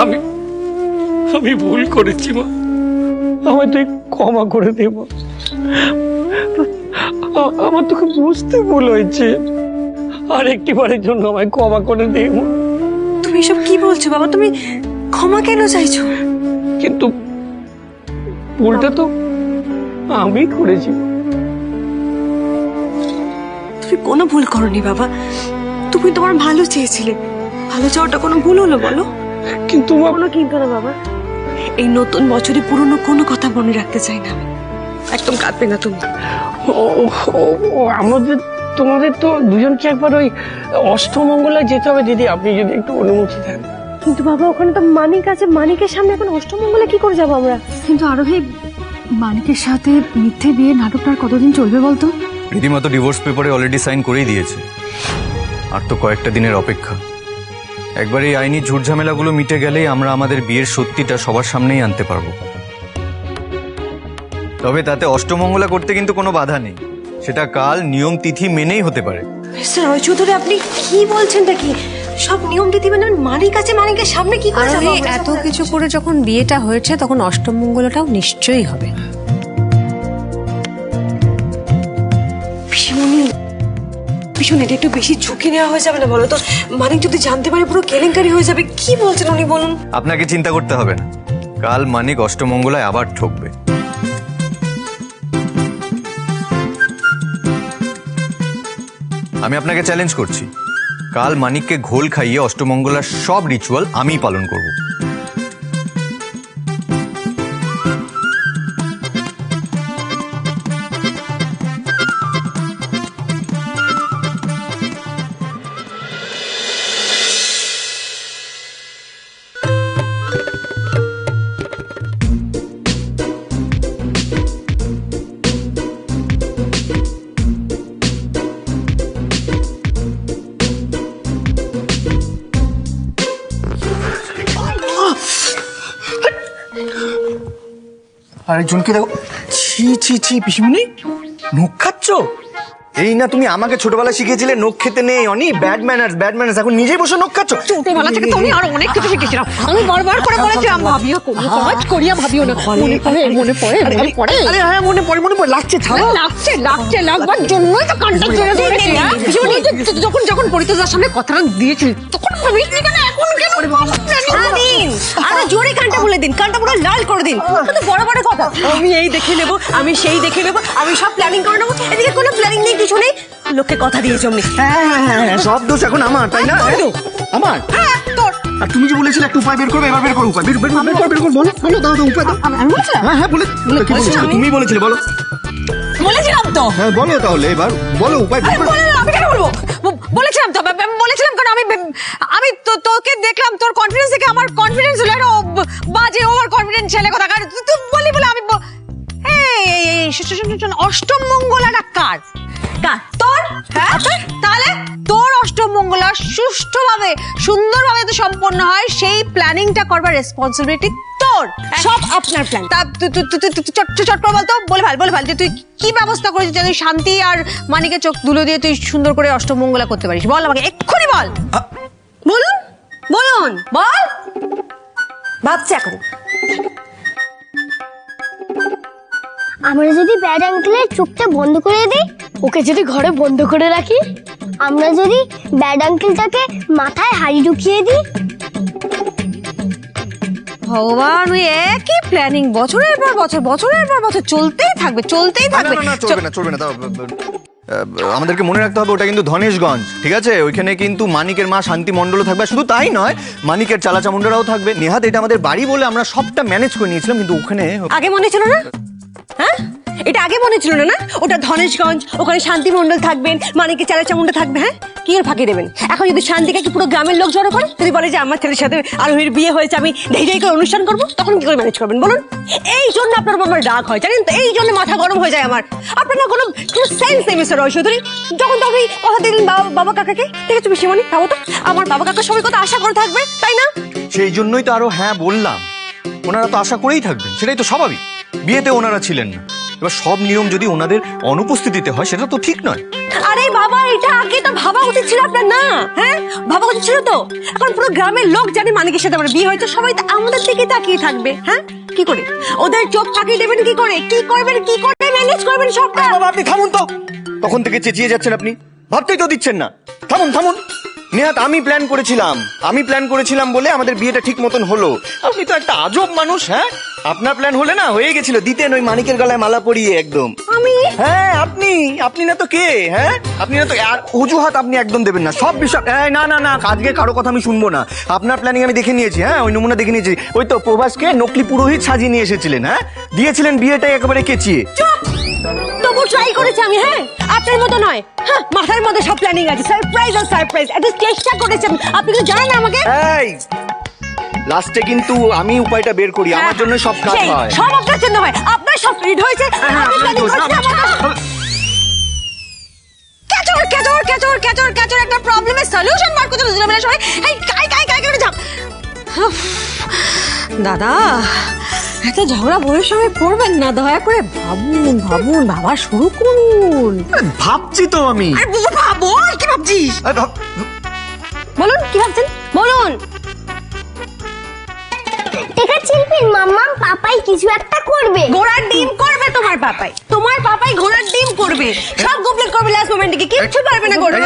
আমি আমি ভুল করেছি মা, আমায় তুই ক্ষমা করে দে মা। আমার তোকে বুঝতে ভুল হয়েছে, আর একটিবারের জন্য আমায় ক্ষমা করে দে মা। তুমি এসব কি বলছো বাবা? তুমি ক্ষমা কেন চাইছো? কিন্তু ভুলটা তো আমি করেছি। তুমি কোনো ভুল করনি বাবা, তুমি তোমার ভালো চেয়েছিলে। ভালো চাওয়াটা কোনো ভুল হলো বলো? কিন্তু কোনো কিন্তু না বাবা, এই নতুন বছরে পুরনো কোনো কথা মনে রাখতে চাই না আমি। একদম কাঁদবে না তুমি। আমাদের তোমাদের তো দুজনকে একবার ওই অষ্টমঙ্গলায় যেতে হবে দিদি, আপনি যদি একটু অনুমতি দেন। কিন্তু বাবা ওখানে তো মানিক আছে, মানিকের সামনে এখন অষ্টমঙ্গলে কি করে যাবো আমরা? কিন্তু আরোহী, মানিকের সাথে মিথ্যে বিয়ে নাটকটা আর কতদিন চলবে বলতো? রীতিমতো ডিভোর্স পেপারে অলরেডি সাইন করেই দিয়েছে, আর তো কয়েকটা দিনের অপেক্ষা। একবার এই আইনি ঝুটঝামেলাগুলো মিটে গেলেই আমরা আমাদের বিয়ের সত্যিটা সবার সামনেই আনতে পারবো। তবে তাতে অষ্টমঙ্গলা করতে কিন্তু কোনো বাধা নেই, সেটা কাল নিয়ম তিথি মেনেই হতে পারে। মিস্টার রয় চৌধুরী, আপনি কি বলছেনটা কি? সব নিয়ম রীতি মেনে মানিক আছে, মানিকের সামনে কি করে যাবো? এত কিছু করে যখন বিয়েটা হয়েছে তখন অষ্টমঙ্গলাটাও নিশ্চয়ই হবে। ভীষণ এটা একটু বেশি ঝুঁকি নেওয়া হয়ে যাবে না বলো তো? মানিক যদি জানতে পারে পুরো কেলেঙ্কারি হয়ে যাবে। কি বলছেন উনি বলুন? আপনাকে চিন্তা করতে হবে না, কাল মানিক অষ্টমঙ্গলায় আবার ঠকবে। আমি আপনাকে চ্যালেঞ্জ করছি, কাল মানিককে ঘোল খাইয়ে অষ্টমঙ্গলার সব রিচুয়াল আমিই পালন করব। আরেকজনকে দেখো, ছি ছি ছি, পিসিমণি নখ খাচ্ছ? এই না তুমি আমাকে ছোটবেলায় শিখিয়েছিলে নখ খেতে নেই, অনি ব্যাড ম্যানার্স, এখন নিজেই বসে নখ খাচ্ছ। ছোটবেলা থেকে তুমি আর অনেক কিছু শিখেছিলাম, আমি বারবার করে বলেছিলাম ভাবিও করিও, কাজ করিয়া ভাবিও না। মনে পড়ে আরে হ্যাঁ মনে পড়ে লাগছে, ছাড়ো। লাগবার জন্যই তো কানটা জোরে ধরেছি। যখন পরিতোষের সামনে কথাটা দিয়েছিলি তখন ভাবিস কেন, এখন কেন? দিন আরো জোরে কানটা বলে দিন, কানটা পুরো লাল করে দিন। কিন্তু বড় বড় কথা, আমি এই দেখে নেব, আমি সেই দেখে নেব, আমি সব প্ল্যানিং করে নেবো। এদিকে কোনো প্ল্যানিং নেই, কিছু নেই, লোককে কথা দিয়েছি অমনি। হ্যাঁ, সব দোষ এখন আমার, তাই না? আমার? তোর আর তুমি যে বলেছিলে একটা উপায় বের করবে, এবার বের করো উপায়। বের কর, বলো, দাও উপায় দাও। আমি বলছিলাম হ্যাঁ বলে কি বলেছিলে? তুমি বলেছিলে, বলো। বলেছিলাম তো। হ্যাঁ বলো তাহলে, এবার বলো উপায় বের করো। আমি কেন বলবো? বলেছিলাম তো, বলেছিলাম কারণ আমি তোকে দেখলাম, তোর কনফিডেন্স দেখে আমার কনফিডেন্স হলো। আরো বাজে ওভার কনফিডেন্স ছেলে কথা, কারণ তুই বলি বলে আমি অষ্টম মঙ্গলাটা কার? তোর? হ্যাঁ, তাহলে তোর অষ্টম মঙ্গলা সুষ্ঠুভাবে সুন্দরভাবে তো সম্পন্ন হয়, সেই প্ল্যানিংটা করবার রেসপন্সিবিলিটি তোর। সব আপনার প্ল্যান। তা চট করে বলতো, বলে ভাল যে তুই কি ব্যবস্থা করেছিস যাতে শান্তি আর মানিকের চোখ ধুলো দিয়ে তুই সুন্দর করে অষ্টম মঙ্গলা করতে পারিস? বল আমাকে এক্ষুনি, বল। বলুন বল। ভাবছি এখন। আমরা যদি ব্যাড আঙ্কেলের চোখটা বন্ধ করে দিই, ওকে যদি ঘরে বন্ধ করে রাখি, আমরা যদি ব্যাড আঙ্কেলটাকে মাথায় হাড়ি ঢুকিয়ে দিই। ভগবান, ওই একই প্ল্যানিং বছরের পর বছর চলতেই থাকবে। না, চলবে না। আমাদেরকে মনে রাখতে হবে ওটা কিন্তু ধনেশগঞ্জ, ঠিক আছে? ওইখানে কিন্তু মানিকের মা শান্তি মণ্ডলও থাকবে। শুধু তাই নয়, মানিকের চালাচামুন্ডারাও থাকবে। নেহাত এটা আমাদের বাড়ি বলে আমরা সবটা ম্যানেজ করে নিয়েছিলাম, কিন্তু ওখানে আগে মনে ছিল না? হ্যাঁ, এটা আগে মনে ছিল না? ওটা ধনেশগঞ্জ, ওখানে শান্তি মণ্ডল থাকবেন, মানিকের চালাচামুন্ডা থাকবে। হ্যাঁ, কি এর ফাঁকি দেবেন? এখন যদি শান্তিকে কি পুরো গ্রামের লোক জড়ো করে যদি বলে যে আমার ছেলের সাথে আরোহীর বিয়ে হয়েছে, আমি ঢেই করে অনুষ্ঠান করবো, তখন কি করে ম্যানেজ করবেন বলুন? এই জন্য আপনার আমার রাগ হয়, জানেন তো? এই জন্য মাথা গরম হয়ে যায় আমার। আপনার কোনো সেন্স নেই মিস্টার রয় চৌধুরী। যখন তো আপনি কথা দিলেন বাবা কাকাকে, দেখেছো পিসিমণি, ভাবো তো, আমার বাবা কাকা সবাই কথা আশা করে থাকবে, তাই না? সেই জন্যই তো আরো হ্যাঁ বললাম, ওনারা তো আশা করেই থাকবেন, সেটাই তো স্বাভাবিক। বিয়েতে ওনারা ছিলেন না, এবার সব নিয়ম যদি ওনাদের অনুপস্থিতিতে হয় সেটা তো ঠিক নয়। আরে বাবা, এটা আগে তো ভাবা উচিত ছিল আপনার, না? হ্যাঁ, ভাবা উচিত ছিল তো। এখন পুরো গ্রামের লোক জানে মানিকের সাথে আমার বিয়ে হয়েছে, সবাই তো আমাদের দিকে তাকিয়ে থাকবে। হ্যাঁ, কি করে ওদের চোখ ফাঁকিয়ে দেবেন? কি করে, কি করবেন, কি করে ম্যানেজ করবেন সবটা? বাবা আপনি থামুন তো, তখন থেকে চেঁচিয়ে যাচ্ছেন আপনি, ভাবতেই তো দিচ্ছেন না। থামুন থামুন। নেহাত আমি প্ল্যান করেছিলাম বলে আমাদের বিয়েটা ঠিক মতন হলো। আপনি তো একটা আজব মানুষ। হ্যাঁ, আপনার প্ল্যান হলে না হয়ে গেছিল, দিতেন ওই মানিকের গলায় মালা পরিয়ে একদম। আমি? হ্যাঁ আপনি না তো কে? হ্যাঁ, আপনি না তো। আর অজুহাত আপনি একদম দেবেন না, সব বিষয়। না না না, আজকে কারো কথা আমি শুনবো না। আপনার প্ল্যানিং আমি দেখে নিয়েছি। হ্যাঁ, ওই নমুনা দেখে নিয়েছি। ওই তো প্রভাসকে নকলি পুরোহিত সাজিয়ে নিয়ে এসেছিলেন। হ্যাঁ, দিয়েছিলেন বিয়েটাই একেবারে কেচিয়ে। তবু ট্রাই করেছি আমি। হ্যাঁ, আপনার মতো নয়। হ্যাঁ, মাথার মধ্যে সব প্ল্যানিং আছে, সারপ্রাইজ আর সারপ্রাইজ। এটা চেষ্টা করেছি আমি। আপনি তো জানেন না আমাকে। এই লাস্টে কিন্তু আমি উপায়টা বের করি, আমার জন্য সব কাজ সেই, হয়। সব আপনার জন্য হয়। আপনার সব রিড হয়েছে। আপনি planning করছেন আমার- ক্যাচর ক্যাচর ক্যাচর ক্যাচর ক্যাচর, একটা প্রবলেমের সলিউশন বার করতে বুঝলাম না সবাই। এই কাই কাই কাই করে যাও। উফ, দাদা, এত ঝগড়া বউয়ের সঙ্গে করবেন না, দয়া করে ভাবুন ভাবুন, ভাবা শুরু করুন। ভাবছি তো আমি। আরে বল, কি ভাবছিস? আরে বলুন, কি ভাবছেন বলুন। দেখা চিলপিন মাম্মা পাপাই কিছু একটা করবে। ঘোড়ার ডিম করবে তোমার পাপাই, তোমার পাপাই ঘোড়ার ডিম করবে, সব কমপ্লিট করবে লাস্ট মোমেন্টে, কিচ্ছু পারবে না করবে।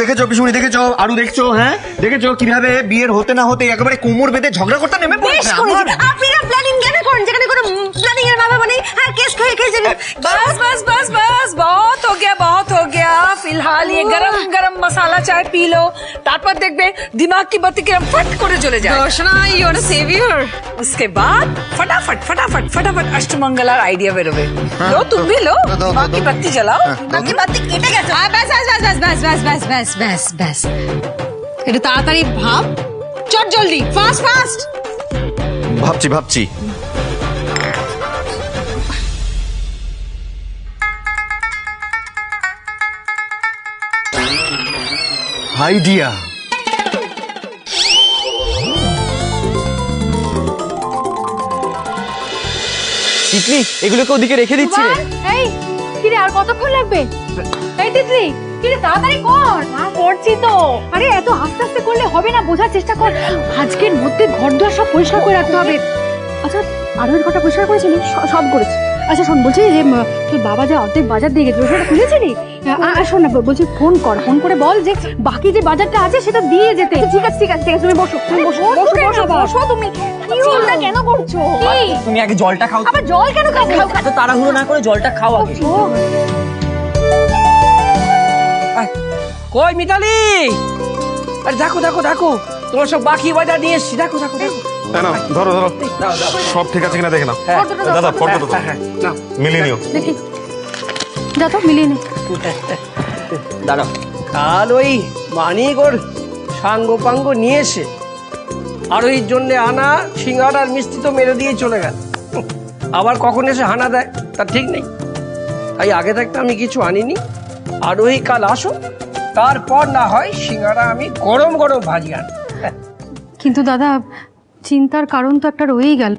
দেখেছো পিসুমণি, দেখেছো আরু, দেখছো? হ্যাঁ, দেখেছো কিভাবে বিয়ের হতে না হতে একেবারে কোমর বেঁধে ঝগড়া করতে নেমে বেশ পড়েছে। করেছি। আপনারা প্ল্যানিং কেন করেন যেখানে কোনো প্ল্যানিং এর নামে মানে হ্যাঁ কেস খেয়ে খেয়ে যাবেন। बस बस बस बस बहुत हो गया, बहुत हो गया। फिलहाल ये गरम गरम मसाला चाय पी लो, তারপর দেখবে দিমাগ की बत्ती किरम फट করে জ্বলে যায়। Darshana, you are saviour. उसके बाद फटाफट फटाफट फटाफट अष्टमंगलार आइडिया বেরোবে। लो तुम भी लो, बाकी बत्ती जलाओ। বাকি বাতি কেটে গেছে। बस बस बस बस बस बस बस बस बस একটু তাড়াতাড়ি ভাব, চট জলদি, ফাস্ট ফাস্ট। ভাবছি আইডিয়া। তিতলি, এগুলোকে ওদিকে রেখে দিচ্ছি রে। এই কিরে, আর কতক্ষণ লাগবে? এই তিতলি, কিরে তাড়াতাড়ি কর। না করছি তো। আরে এত আস্তে আস্তে করলে হবে না, বোঝার চেষ্টা কর। আজকের মধ্যে ঘর দুয়ার সব পরিষ্কার করে রাখতে হবে। আচ্ছা, আরোহীর ঘরটা পরিষ্কার করেছিলি? সব করেছি। আচ্ছা শোন, বলছি যে তোর বাবা যা অর্ধেক বাজার দিয়ে গেছিল সেটা খুলেছিলি? আর শোন না, বলছি ফোন করে বল যে বাকি যে বাজারটা আছে সেটা দিয়ে যেতে। ঠিক আছে ঠিক আছে ঠিক আছে, তুমি বসো তুমি বসো বসো তুমি। কি হলো, কেন করছো? কি তুমি আগে জলটা খাও। আবার জল কেন খাবো? এত তাড়াহুড়ো না করে জলটা খাও আগে। কই মিতালি? আরে দেখো দেখো দেখো, তোমার সব বাকি বাজার নিয়ে এসছি। দেখো দেখো দেখো। না ধরো সব ঠিক আছে কিনা দেখে নাও। দাদা ফটো তো মিলিয়ে নিও। দেখি, যা তো মিলিয়ে নে। দাঁড়াও, কাল ওই মানিক ওর সাঙ্গ পাঙ্গ নিয়ে এসে আরোহীর জন্য আনা সিঙ্গাড়া আর মিষ্টি তো মেরে দিয়ে চলে গেল। আবার কখন এসে হানা দেয় তার ঠিক নেই। তাই আগে থাকতে আমি কিছু আনিনি। আরোহী কাল আসো, তারপর না হয় সিঙ্গাড়া আমি গরম গরম ভাজি আনি। কিন্তু দাদা, চিন্তার কারণ তো একটা রয়েই গেল।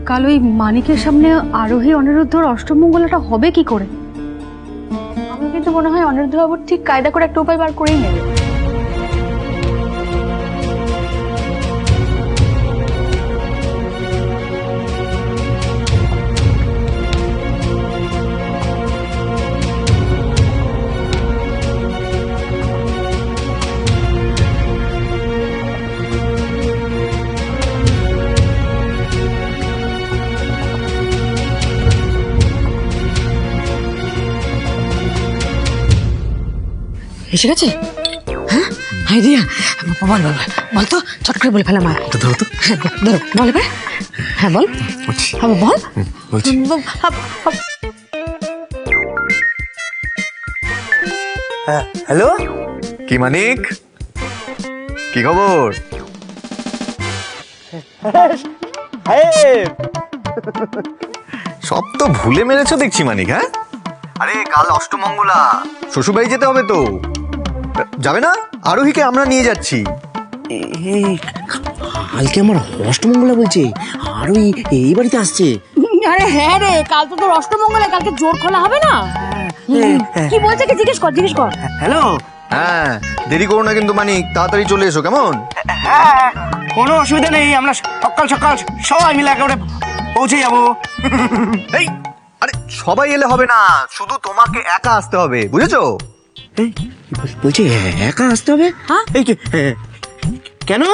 কাল ওই মানিকের সামনে আরোহী অনিরুদ্ধর অষ্টমঙ্গলাটা হবে কি করে? আমার কিন্তু মনে হয় অনিরুদ্ধ বাবু ঠিক কায়দা করে একটা উপায় বার করেই নেবে। এসে গেছে? হ্যাঁ, আইডিয়া। বল বল বল তো, চট করে বলে ফেলা মা। ধরো তো। হ্যাঁ ধরো, বল এবার। হ্যাঁ বল, হ্যাঁ বল। বলছি হ্যালো, কি মানিক, কি খবর? সব তো ভুলে মেরেছো দেখছি মানিক। হ্যাঁ, আরে কাল অষ্টমঙ্গলা, শ্বশুরবাড়ি যেতে হবে তো। যাবে না? আরোহীকে আমরা নিয়ে যাচ্ছি। কালকে আমার অষ্টমঙ্গলা বলছে, আর ওই এই বাড়িতে আসছে। আরে হ্যাঁ রে, কাল তো তোর অষ্টমঙ্গলে, কালকে জোর খোলা হবে না? কি বলছে কি জিজ্ঞেস কর। হ্যালো। হ্যাঁ, দেরি করো না কিন্তু মানিক, তাড়াতাড়ি চলে এসো কেমন? হ্যাঁ, কোনো অসুবিধা নেই, আমরা সকাল সকাল সবাই মিলে একেবারে পৌঁছে যাবো। এই, আরে সবাই এলে হবে না, শুধু তোমাকে একা আসতে হবে, বুঝেছো? এই, বলছি একা আসতে হবে? এই কেন?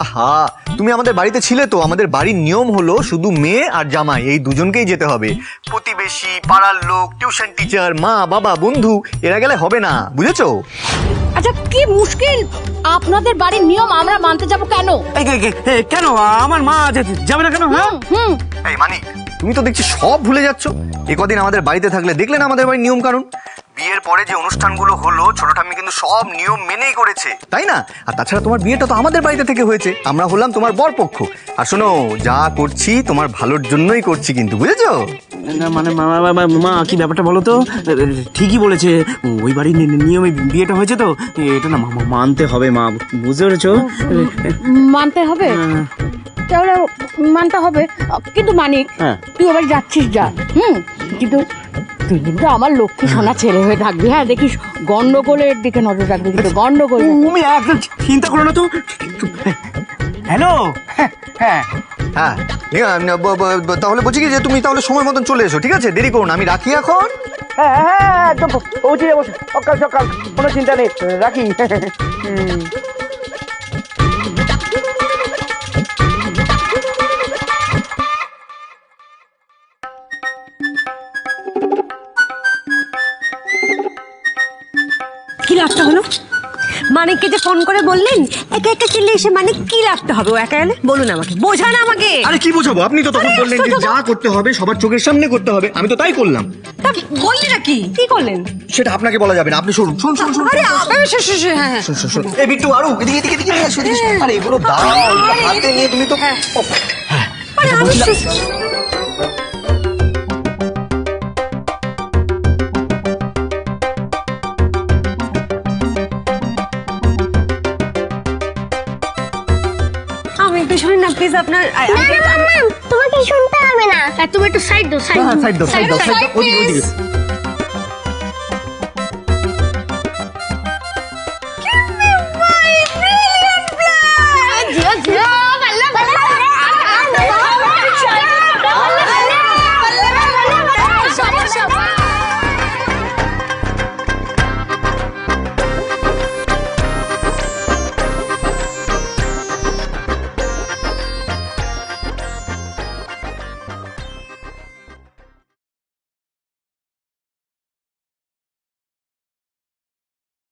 আহা, তুমি আমাদের বাড়িতে ছিলে তো, আমাদের বাড়ির নিয়ম হলো শুধু মেয়ে আর জামাই এই দুজনকেই যেতে হবে। প্রতিবেশী, পাড়ার লোক, টিউশন টিচার, মা বাবা, বন্ধু এরা গেলে হবে না, বুঝেছো? আচ্ছা কি মুশকিল, আপনাদের বাড়ির নিয়ম আমরা মানতে যাব কেন? কেন আমার মা যাবে না কেন? হ্যাঁ, এই মানিক, তুমি তো দেখছি সব ভুলে যাচ্ছ। একদিন আমাদের বাড়িতে থাকলে দেখলে না আমাদের বাড়ির নিয়ম কানুন। বিয়ের পরে যে অনুষ্ঠানগুলো হলো ছোট ঠাম্মি কিন্তু সব নিয়ম মেনেই করেছে, তাই না? আর তাছাড়া তোমার বিয়েটা তো আমাদের বাড়িতে থেকে হয়েছে, আমরা হলাম তোমার বরপক্ষ। আর শোনো, যা করছি তোমার ভালোর জন্যই করছি কিন্তু, বুঝেছো? না মানে মা কি ব্যাপারটা বলো তো? ঠিকই বলেছে, ওই বাড়ির নিয়মে বিয়েটা হয়েছে তো, এটা না মানতে হবে মা, বুঝতে পেরেছো? মানতে হবে, তাহলে মানতে হবে। কিন্তু মানিক, হ্যাঁ। তুই আবার যাচ্ছিস যা, কিন্তু তুই কিন্তু আমার লক্ষ্মী সোনা ছেলে হয়ে থাকবি। হ্যাঁ, দেখিস গন্ডগোলের দিকে নজর রাখবি, কিন্তু গন্ডগোল। তুমি একদম চিন্তা করো না তো। হ্যালো। হ্যাঁ, হ্যাঁ, তাহলে বলছি কি যে তুমি তাহলে সময় মতন চলে এসো, ঠিক আছে? দেরি করো না, আমি রাখি এখন। হ্যাঁ, একদম পৌঁছে যাবো সকাল সকাল, কোনো চিন্তা নেই, রাখি। কি লাভটা হলো? মানিককে যে ফোন করে বললেন একা একা চিল্লে এসে মানিক কি লাভটা হবে? ও একা এলে বলুন আমাকে, বোঝান আমাকে। আরে কি বোঝাবো, আপনি তো তখন বললেন যে যা করতে হবে সবার চোখের সামনে করতে হবে, আমি তো তাই করলাম। তা বললেন কি কি করলেন? সেটা আপনাকে বলা যাবে না, আপনি শুনুন। শুনুন শুনুন শুনুন আরে হ্যাঁ শুনুন শুনুন শুনুন। এই বিট্টু, আরো এদিকে এদিকে এদিকে নিয়ে আসো, এদিকে এসো। আরে এগুলো দাও, এগুলো হাতে নিয়ে তুমি তো আরে আমি আমি একটু শুনুন না প্লিজ, আপনার তোমাকে শুনতে হবে না, তুমি একটু সাইড দাও, সাইড দাও সাইড দাও সাইড দাও, ওদিকে ওদিকে।